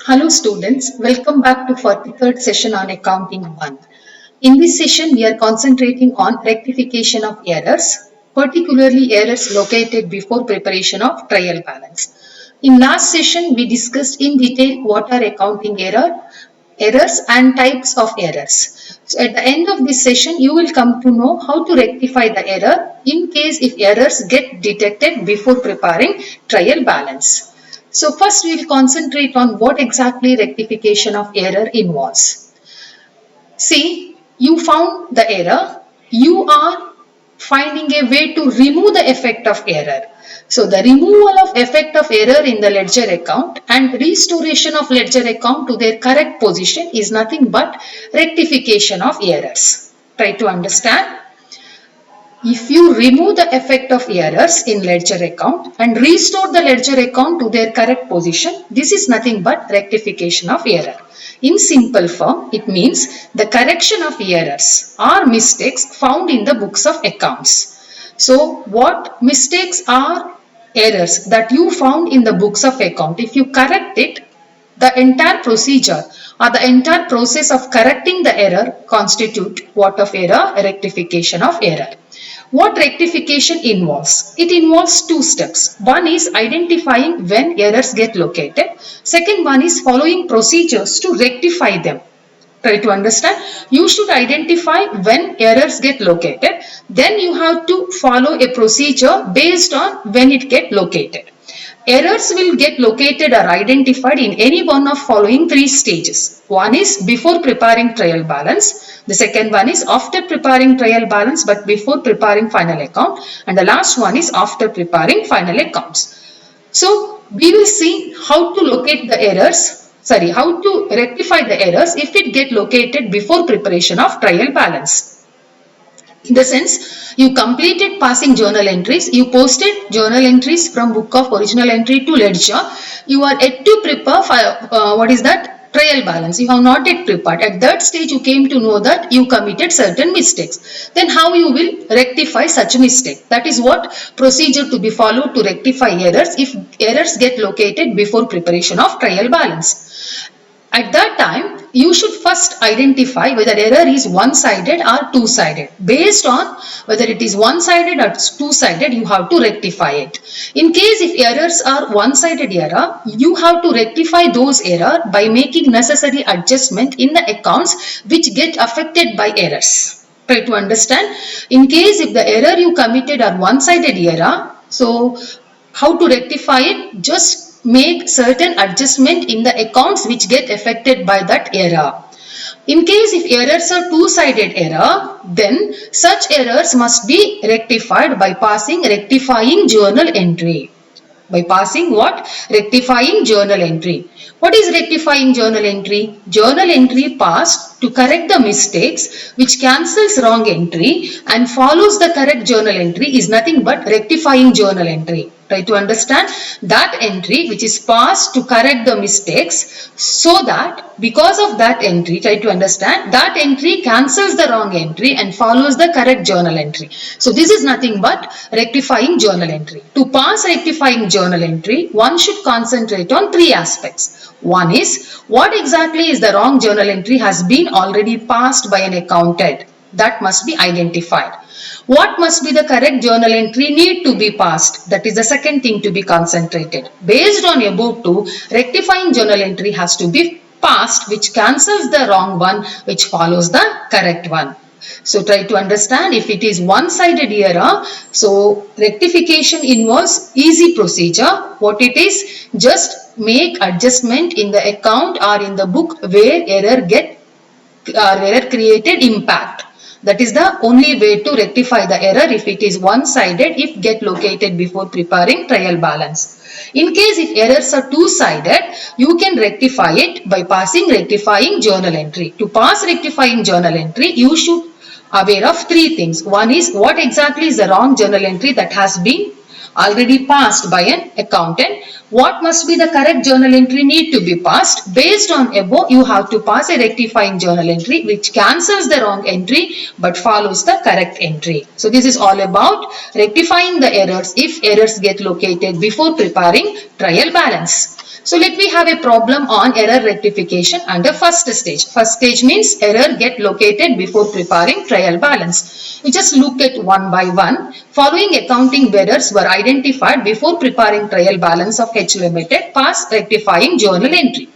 Hello students, welcome back to 43rd session on Accounting 1. In this session, we are concentrating on rectification of errors, particularly errors located before preparation of trial balance. In last session, we discussed in detail what are accounting errors and types of errors. So at the end of this session, you will come to know how to rectify the error in case if errors get detected before preparing trial balance. So first we will concentrate on what exactly rectification of error involves. See, you found the error. You are finding a way to remove the effect of error. So the removal of effect of error in the ledger account and restoration of ledger account to their correct position is nothing but rectification of errors. Try to understand. If you remove the effect of errors in ledger account and restore the ledger account to their correct position, this is nothing but rectification of error. In simple form, it means the correction of errors or mistakes found in the books of accounts. So, what mistakes are errors that you found in the books of account? If you correct it, the entire procedure or the entire process of correcting the error constitute what of error? Rectification of error. What rectification involves? It involves two steps. One is identifying when errors get located. Second one is following procedures to rectify them. Try to understand. You should identify when errors get located. Then you have to follow a procedure based on when it get located. Errors will get located or identified in any one of following three stages. One is before preparing trial balance. The second one is after preparing trial balance but before preparing final account. And the last one is after preparing final accounts. So we will see how to locate the errors, how to rectify the errors if it get located before preparation of trial balance. In the sense, you completed passing journal entries, you posted journal entries from book of original entry to ledger, you are yet to prepare trial balance. You have not yet prepared. At that stage, you came to know that you committed certain mistakes. Then how you will rectify such mistake? That is what procedure to be followed to rectify errors if errors get located before preparation of trial balance. At that time, you should first identify whether error is one-sided or two-sided. Based on whether it is one-sided or two-sided, you have to rectify it. In case if errors are one-sided error, you have to rectify those error by making necessary adjustment in the accounts which get affected by errors. Try to understand. In case if the error you committed are one-sided error, so how to rectify it? Just make certain adjustment in the accounts which get affected by that error. In case if errors are two-sided error, then such errors must be rectified by passing rectifying journal entry. By passing what? Rectifying journal entry. What is rectifying journal entry? Journal entry passed to correct the mistakes which cancels wrong entry and follows the correct journal entry is nothing but rectifying journal entry. Try to understand that entry which is passed to correct the mistakes so that because of that entry, try to understand that entry cancels the wrong entry and follows the correct journal entry. So this is nothing but rectifying journal entry. To pass rectifying journal entry, one should concentrate on three aspects. One is what exactly is the wrong journal entry has been already passed by an accountant. That must be identified. What must be the correct journal entry need to be passed? That is the second thing to be concentrated. Based on above two, rectifying journal entry has to be passed which cancels the wrong one which follows the correct one. So try to understand if it is one-sided error. So rectification involves easy procedure. What it is? Just make adjustment in the account or in the book where error created impact. That is the only way to rectify the error if it is one-sided if get located before preparing trial balance. In case if errors are two-sided, you can rectify it by passing rectifying journal entry. To pass rectifying journal entry, you should aware of three things. One is what exactly is the wrong journal entry that has been already passed by an accountant. What must be the correct journal entry need to be passed? Based on above, you have to pass a rectifying journal entry which cancels the wrong entry but follows the correct entry. So this is all about rectifying the errors if errors get located before preparing trial balance. So let me have a problem on error rectification under first stage. First stage means error get located before preparing trial balance. We just look at one by one. Following accounting errors were identified before preparing trial balance of H Limited. Pass rectifying journal entry.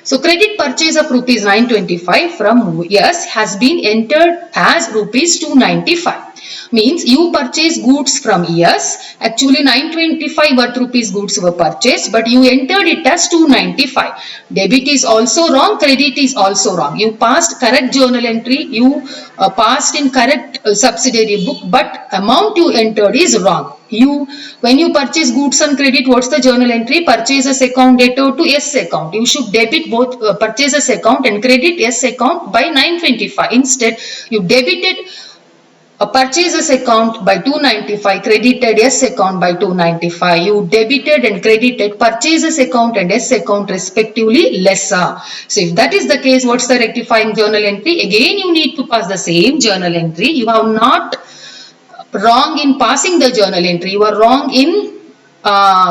So credit purchase of rupees 925 from S has been entered as rupees 295. Means you purchase goods from ES. Actually 925 worth rupees goods were purchased, but you entered it as 295. Debit is also wrong, credit is also wrong. You passed correct journal entry, you passed in correct subsidiary book, but amount you entered is wrong. When you purchase goods on credit, what's the journal entry? Purchases account debtor to S account. You should debit both purchases account and credit S account by 925. Instead, you debited a purchases account by 295, credited S account by 295. You debited and credited purchases account and S account respectively lesser. So if that is the case, what's the rectifying journal entry? Again, you need to pass the same journal entry. You have not wrong in passing the journal entry. You are wrong in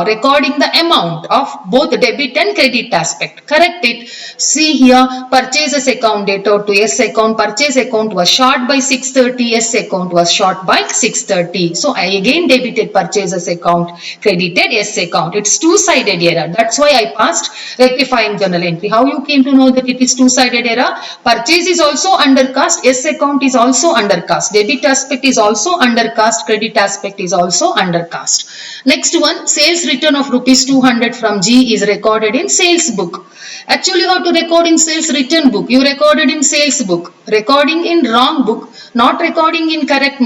recording the amount of both debit and credit aspect. Correct it. See here, purchases account debtor to S account. Purchase account was short by 630. S account was short by 630. So I again debited purchases account, credited S account. It's two-sided error. That's why I passed rectifying journal entry. How you came to know that it is two-sided error? Purchase is also undercast. S account is also undercast. Debit aspect is also undercast. Credit aspect is also undercast. Next one, sales return of rupees 200 from G is recorded in sales book. Actually, you have to record in sales return book. You recorded in sales book. Recording in wrong book, not recording in correct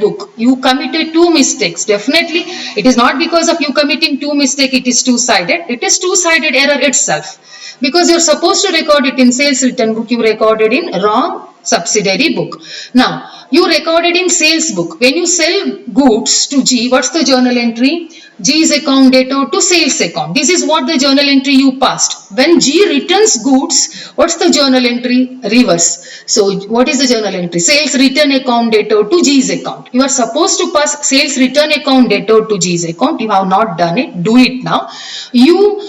book. You committed two mistakes. Definitely, it is not because of you committing two mistakes, it is two-sided. It is two-sided error itself. Because you are supposed to record it in sales return book, you recorded in wrong subsidiary book. Now, you recorded in sales book. When you sell goods to G, what's the journal entry? G's account debtor to sales account. This is what the journal entry you passed. When G returns goods, what's the journal entry? Reverse. So, what is the journal entry? Sales return account debtor to G's account. You are supposed to pass sales return account debtor to G's account. You have not done it. Do it now. You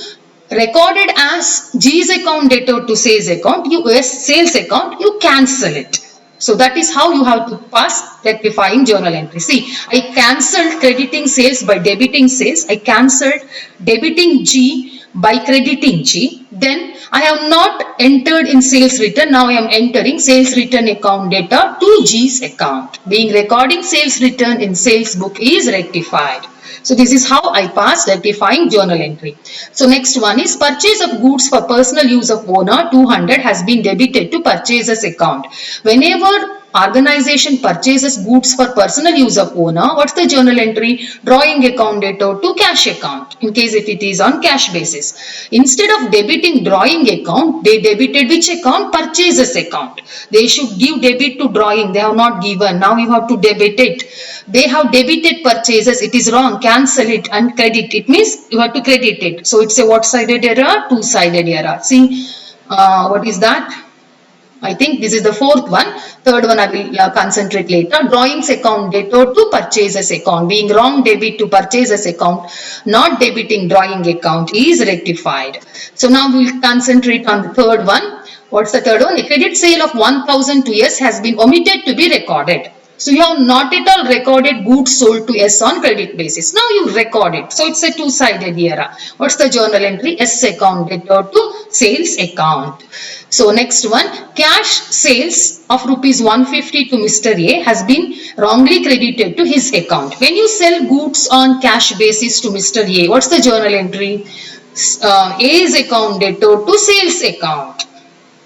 recorded as G's account debtor to sales account, sales account, you cancel it. So that is how you have to pass rectifying journal entry. See, I cancelled crediting sales by debiting sales. I cancelled debiting G by crediting G. Then I have not entered in sales return. Now I am entering sales return account debtor to G's account. Being recording sales return in sales book is rectified. So this is how I passed rectifying journal entry. So next one is purchase of goods for personal use of owner 200 has been debited to purchasers account. Whenever organization purchases goods for personal use of owner, what's the journal entry? Drawing account debtor to cash account in case if it is on cash basis. Instead of debiting drawing account, they debited which account? Purchases account. They should give debit to drawing. They have not given. Now you have to debit it. They have debited purchases. It is wrong. Cancel it and credit. It means you have to credit it. So it's a what-sided error? Two-sided error. See, what is that? I think this is the fourth one. Third one I will concentrate later. Drawings account debtor to purchases account. Being wrong debit to purchases account, not debiting drawing account is rectified. So now we will concentrate on the third one. What's the third one? A credit sale of 1000 to S has been omitted to be recorded. So you have not at all recorded goods sold to S on credit basis. Now you record it. So it's a two-sided error. What's the journal entry? S account debtor to sales account. So next one, cash sales of rupees 150 to Mr. A has been wrongly credited to his account. When you sell goods on cash basis to Mr. A, what's the journal entry? A's account debtor to sales account.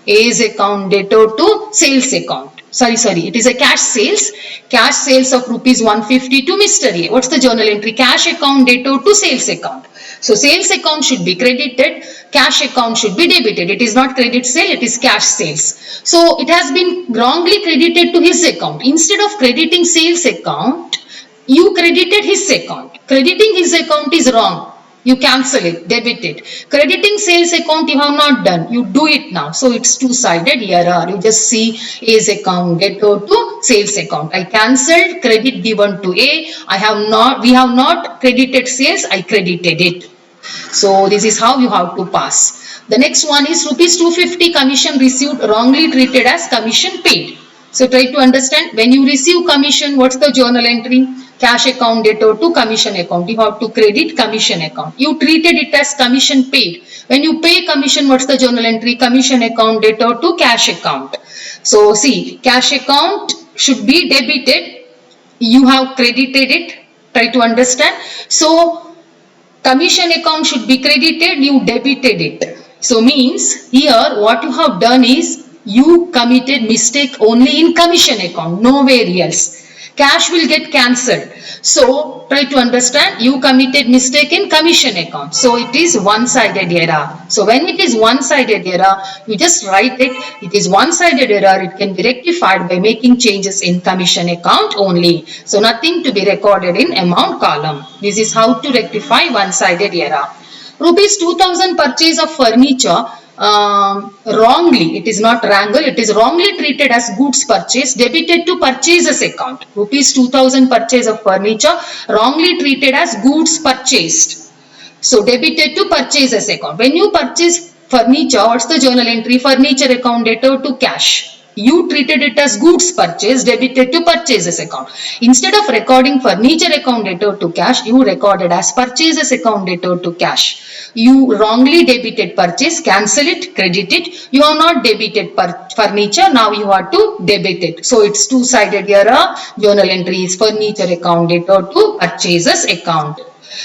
A's account debtor to sales account. Sorry, it is a cash sales of rupees 150 to Mr. A. What's the journal entry? Cash account debtor to sales account. So sales account should be credited, cash account should be debited. It is not credit sale, it is cash sales. So it has been wrongly credited to his account. Instead of crediting sales account, you credited his account. Crediting his account is wrong. You cancel it, debit it. Crediting sales account you have not done. You do it now. So it's two-sided error. You just see A's account debtor to sales account. I cancelled, credit given to A. We have not credited sales. I credited it. So this is how you have to pass. The next one is rupees 250 commission received wrongly treated as commission paid. So try to understand, when you receive commission, what's the journal entry? Cash account debtor to commission account. You have to credit commission account. You treated it as commission paid. When you pay commission, what's the journal entry? Commission account debtor to cash account. So see, cash account should be debited. You have credited it. Try to understand. So commission account should be credited, you debited it. So means here what you have done is you committed mistake only in commission account, nowhere else. Cash will get cancelled. So try to understand, you committed mistake in commission account. So it is one-sided error. So when it is one-sided error, you just write it. It is one-sided error. It can be rectified by making changes in commission account only. So nothing to be recorded in amount column. This is how to rectify one-sided error. Rupees 2000 purchase of furniture wrongly, it is not wrangle, it is wrongly treated as goods purchased, debited to purchases account. Rupees 2000 purchase of furniture wrongly treated as goods purchased. So debited to purchases account. When you purchase furniture, what's the journal entry? Furniture account debtor to cash. You treated it as goods purchased, debited to purchases account. Instead of recording furniture account debtor to cash, you recorded as purchases account debtor to cash. You wrongly debited purchase, cancel it, credit it. You have not debited furniture, now you have to debit it. So it's two-sided error. Journal entry is furniture account debtor to purchases account.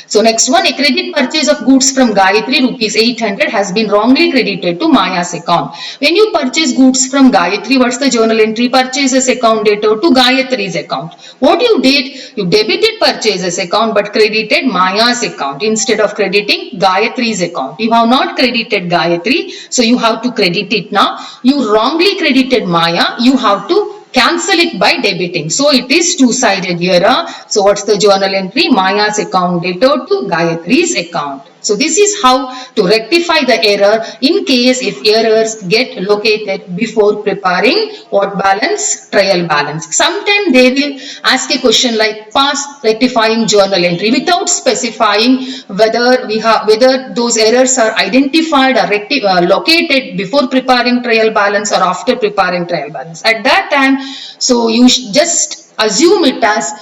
So next one, a credit purchase of goods from Gayatri rupees 800 has been wrongly credited to Maya's account. When you purchase goods from Gayatri, what's the journal entry? Purchases account debtor to Gayatri's account. What you did, you debited purchases account but credited Maya's account instead of crediting Gayatri's account. You have not credited Gayatri, so you have to credit it now. You wrongly credited Maya, you have to cancel it by debiting. So it is two-sided error. So what's the journal entry? Maya's account debtor to Gayatri's account. So this is how to rectify the error in case if errors get located before preparing what balance? Trial balance. Sometimes they will ask a question like past rectifying journal entry without specifying whether those errors are identified or located before preparing trial balance or after preparing trial balance. At that time, so you just assume it as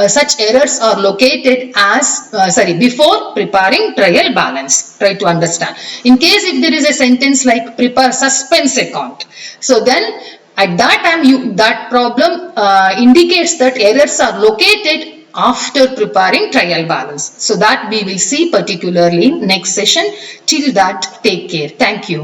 such errors are located as before preparing trial balance. Try to understand. In case if there is a sentence like prepare suspense account, so then at that time that problem indicates that errors are located after preparing trial balance. So that we will see particularly in next session. Till that, take care. Thank you.